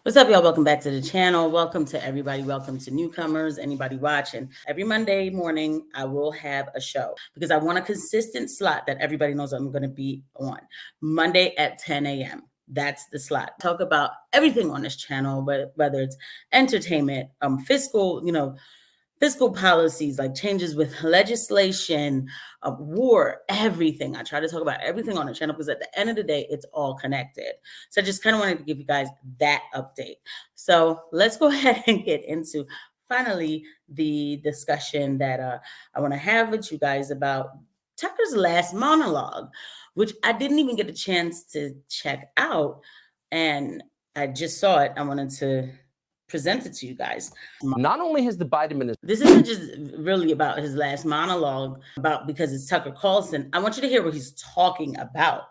What's up, y'all? Welcome back to the channel. Welcome to everybody. Welcome to newcomers, anybody watching. Every Monday morning, I will have a show because I want a consistent slot that everybody knows I'm going to be on. Monday at 10 a.m. That's the slot. Talk about everything on this channel, whether it's entertainment, fiscal policies, like changes with legislation, war, everything. I try to talk about everything on the channel because at the end of the day, it's all connected. So I just kind of wanted to give you guys that update. So let's go ahead and get into finally the discussion that I want to have with you guys about Tucker's last monologue, which I didn't even get a chance to check out. And I just saw it. I wanted to present it to you guys. Not only has the Biden administration... This isn't just really about his last monologue because it's Tucker Carlson. I want you to hear what he's talking about.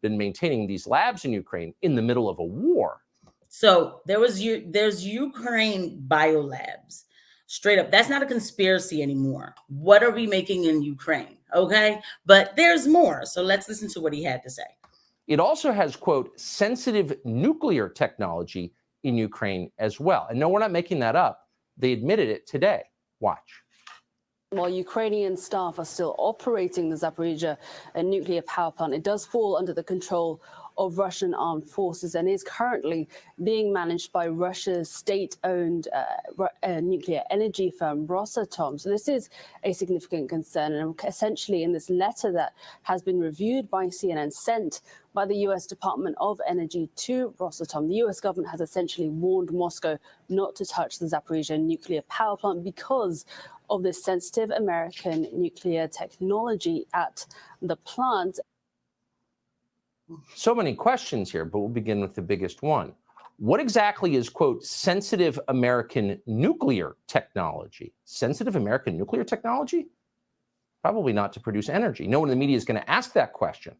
Been maintaining these labs in Ukraine in the middle of a war. So there's Ukraine biolabs. Straight up, that's not a conspiracy anymore. What are we making in Ukraine? Okay, but there's more. So let's listen to what he had to say. It also has, quote, sensitive nuclear technology in Ukraine as well. And no, we're not making that up. They admitted it today. Watch. While Ukrainian staff are still operating the Zaporizhzhia nuclear power plant, it does fall under the control of Russian armed forces and is currently being managed by Russia's state-owned nuclear energy firm Rosatom. So this is a significant concern. And essentially, in this letter that has been reviewed by CNN, sent by the U.S. Department of Energy to Rosatom, the U.S. government has essentially warned Moscow not to touch the Zaporizhzhia nuclear power plant because of this sensitive American nuclear technology at the plant. So many questions here, but we'll begin with the biggest one. What exactly is, quote, sensitive American nuclear technology? Sensitive American nuclear technology? Probably not to produce energy. No one in the media is going to ask that question.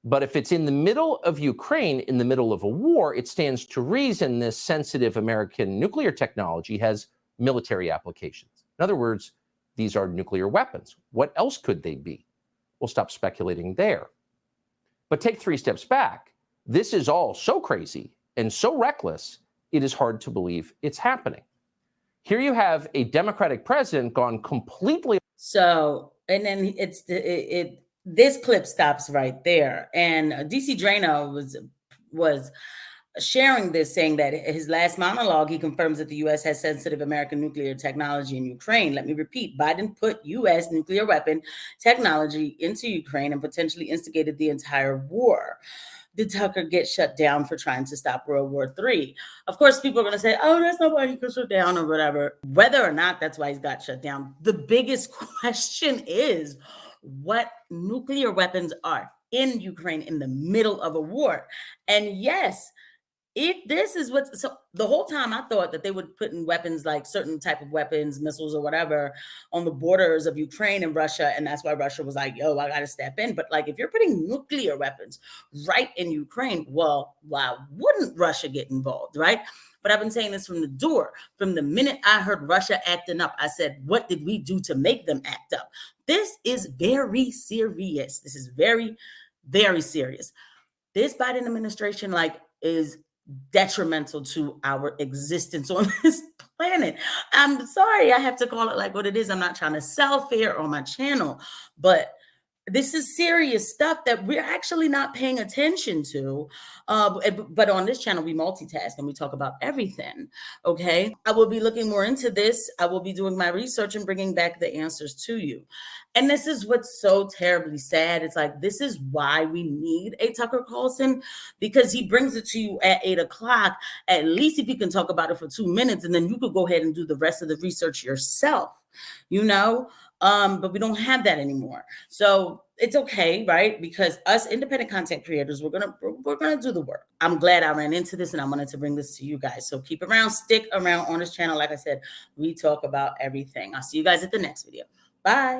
But if it's in the middle of Ukraine, in the middle of a war, it stands to reason this sensitive American nuclear technology has military applications. In other words, these are nuclear weapons. What else could they be? We'll stop speculating there. But take 3 steps back. This is all so crazy and so reckless, it is hard to believe it's happening. Here you have a Democratic president gone completely. So, and then this clip stops right there. And DC Drano was sharing this, saying that his last monologue, he confirms that the U.S. has sensitive American nuclear technology in Ukraine. Let me repeat, Biden put U.S. nuclear weapon technology into Ukraine and potentially instigated the entire war. Did Tucker get shut down for trying to stop World War III? Of course, people are going to say, oh, that's not why he got shut down or whatever. Whether or not that's why he's got shut down, the biggest question is what nuclear weapons are in Ukraine in the middle of a war. And yes, if this is what, so the whole time I thought that they would put in weapons, like certain type of weapons, missiles or whatever, on the borders of Ukraine and Russia. And that's why Russia was like, yo, I got to step in. But like, if you're putting nuclear weapons right in Ukraine, well, why wouldn't Russia get involved, right? But I've been saying this from the door. From the minute I heard Russia acting up, I said, what did we do to make them act up? This is very serious. This is very, very serious. This Biden administration, is detrimental to our existence on this planet. I'm sorry, I have to call it like what it is. I'm not trying to sell fear on my channel, but this is serious stuff that we're actually not paying attention to. But on this channel, we multitask and we talk about everything. Okay. I will be looking more into this. I will be doing my research and bringing back the answers to you. And this is what's so terribly sad. It's like, this is why we need a Tucker Carlson, because he brings it to you at 8 o'clock. At least if you can talk about it for 2 minutes, and then you could go ahead and do the rest of the research yourself, but we don't have that anymore. So it's okay, right? Because us independent content creators, we're gonna do the work. I'm glad I ran into this and I wanted to bring this to you guys. So keep around, stick around on this channel. Like I said, we talk about everything. I'll see you guys at the next video. Bye.